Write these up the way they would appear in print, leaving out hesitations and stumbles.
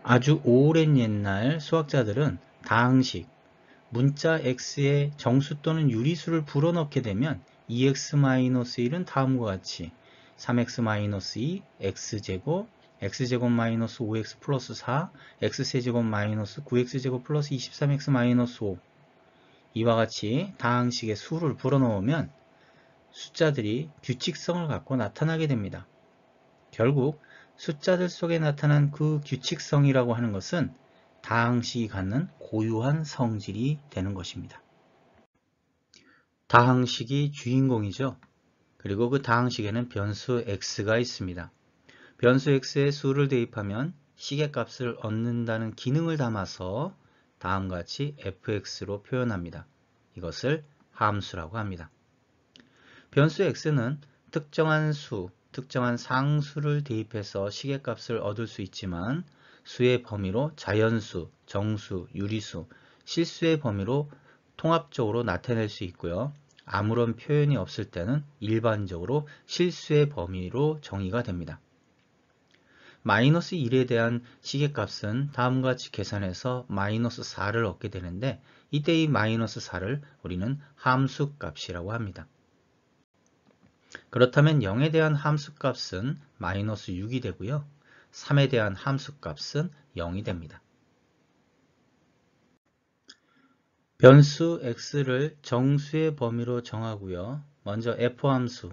아주 오랜 옛날 수학자들은 다항식, 문자 x에 정수 또는 유리수를 불어넣게 되면 2x-1은 다음과 같이 3x-2, x제곱, x제곱 마이너스 5x 플러스 4, x세제곱 마이너스 9x제곱 플러스 23x 마이너스 5 이와 같이 다항식의 수를 불어넣으면 숫자들이 규칙성을 갖고 나타나게 됩니다. 결국 숫자들 속에 나타난 그 규칙성이라고 하는 것은 다항식이 갖는 고유한 성질이 되는 것입니다. 다항식이 주인공이죠. 그리고 그 다항식에는 변수 x가 있습니다. 변수 x에 수를 대입하면 시계값을 얻는다는 기능을 담아서 다음과 같이 fx로 표현합니다. 이것을 함수라고 합니다. 변수 x는 특정한 수, 특정한 상수를 대입해서 시계값을 얻을 수 있지만 수의 범위로 자연수, 정수, 유리수, 실수의 범위로 통합적으로 나타낼 수 있고요. 아무런 표현이 없을 때는 일반적으로 실수의 범위로 정의가 됩니다. 마이너스 1에 대한 시계값은 다음과 같이 계산해서 마이너스 4를 얻게 되는데 이때 이 마이너스 4를 우리는 함수값이라고 합니다. 그렇다면 0에 대한 함수값은 마이너스 6이 되고요. 3에 대한 함수값은 0이 됩니다. 변수 x를 정수의 범위로 정하고요. 먼저 f함수,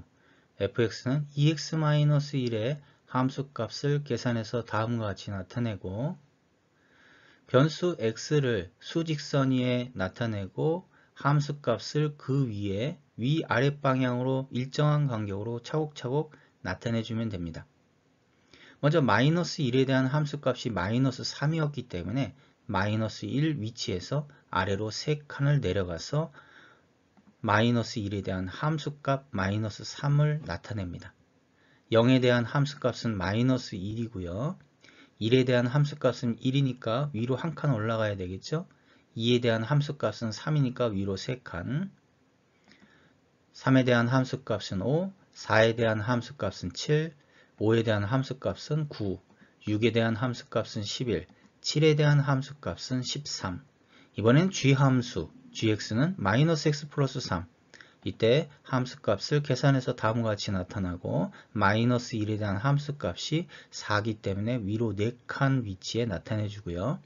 fx는 2x-1의 함수값을 계산해서 다음과 같이 나타내고 변수 x를 수직선 위에 나타내고 함수값을 그 위에 위아래 방향으로 일정한 간격으로 차곡차곡 나타내주면 됩니다. 먼저 마이너스 1에 대한 함수값이 마이너스 3이었기 때문에 마이너스 1 위치에서 아래로 3칸을 내려가서 마이너스 1에 대한 함수값 마이너스 3을 나타냅니다. 0에 대한 함수값은 마이너스 1이고요. 1에 대한 함수값은 1이니까 위로 한 칸 올라가야 되겠죠. 2에 대한 함수값은 3이니까 위로 3칸, 3에 대한 함수값은 5, 4에 대한 함수값은 7, 5에 대한 함수값은 9, 6에 대한 함수값은 11, 7에 대한 함수값은 13. 이번엔 g함수, gx는 마이너스 x 플러스 3. 이때 함수값을 계산해서 다음과 같이 나타나고 마이너스 1에 대한 함수값이 4기 때문에 위로 4칸 위치에 나타내 주고요.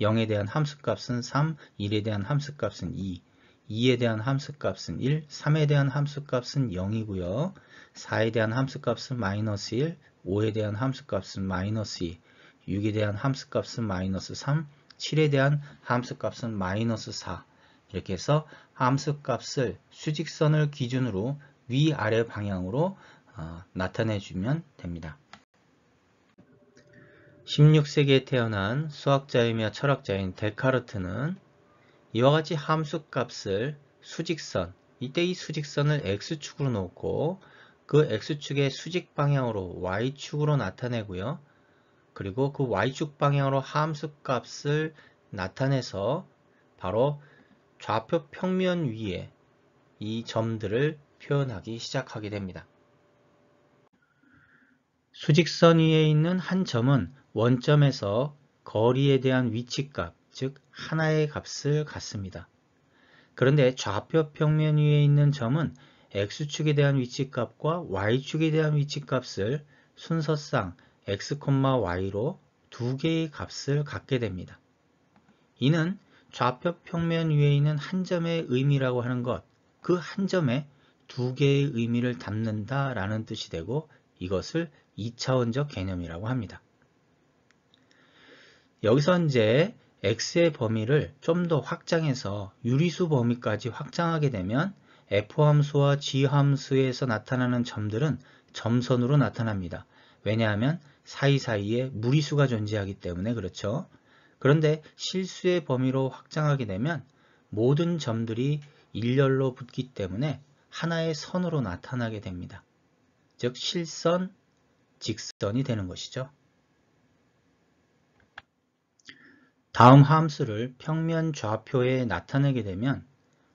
0에 대한 함수값은 3, 1에 대한 함수값은 2, 2에 대한 함수값은 1, 3에 대한 함수값은 0이고요. 4에 대한 함수값은 마이너스 1, 5에 대한 함수값은 마이너스 2, 6에 대한 함수값은 마이너스 3, 7에 대한 함수값은 마이너스 4. 이렇게 해서 함수값을 수직선을 기준으로 위아래 방향으로 나타내주면 됩니다. 16세기에 태어난 수학자이며 철학자인 데카르트는 이와 같이 함수값을 수직선, 이때 이 수직선을 x축으로 놓고 그 x축의 수직 방향으로 y축으로 나타내고요. 그리고 그 y축 방향으로 함수값을 나타내서 바로 좌표 평면 위에 이 점들을 표현하기 시작하게 됩니다. 수직선 위에 있는 한 점은 원점에서 거리에 대한 위치값, 즉 하나의 값을 갖습니다. 그런데 좌표 평면 위에 있는 점은 x축에 대한 위치값과 y축에 대한 위치값을 순서상 x, y로 두 개의 값을 갖게 됩니다. 이는 좌표 평면 위에 있는 한 점의 의미라고 하는 것, 그 한 점에 두 개의 의미를 담는다 라는 뜻이 되고 이것을 2차원적 개념이라고 합니다. 여기서 이제 x의 범위를 좀 더 확장해서 유리수 범위까지 확장하게 되면 f함수와 g함수에서 나타나는 점들은 점선으로 나타납니다. 왜냐하면 사이사이에 무리수가 존재하기 때문에 그렇죠. 그런데 실수의 범위로 확장하게 되면 모든 점들이 일렬로 붙기 때문에 하나의 선으로 나타나게 됩니다. 즉 실선, 직선이 되는 것이죠. 다음 함수를 평면 좌표에 나타내게 되면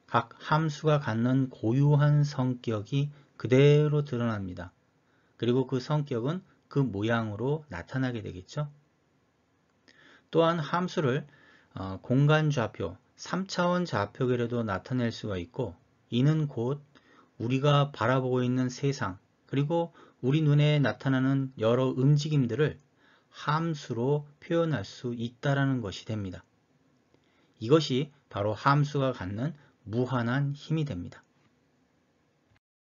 각 함수가 갖는 고유한 성격이 그대로 드러납니다. 그리고 그 성격은 그 모양으로 나타나게 되겠죠. 또한 함수를 공간 좌표, 3차원 좌표계로도 나타낼 수가 있고, 이는 곧 우리가 바라보고 있는 세상, 그리고 우리 눈에 나타나는 여러 움직임들을 함수로 표현할 수 있다는 것이 됩니다. 이것이 바로 함수가 갖는 무한한 힘이 됩니다.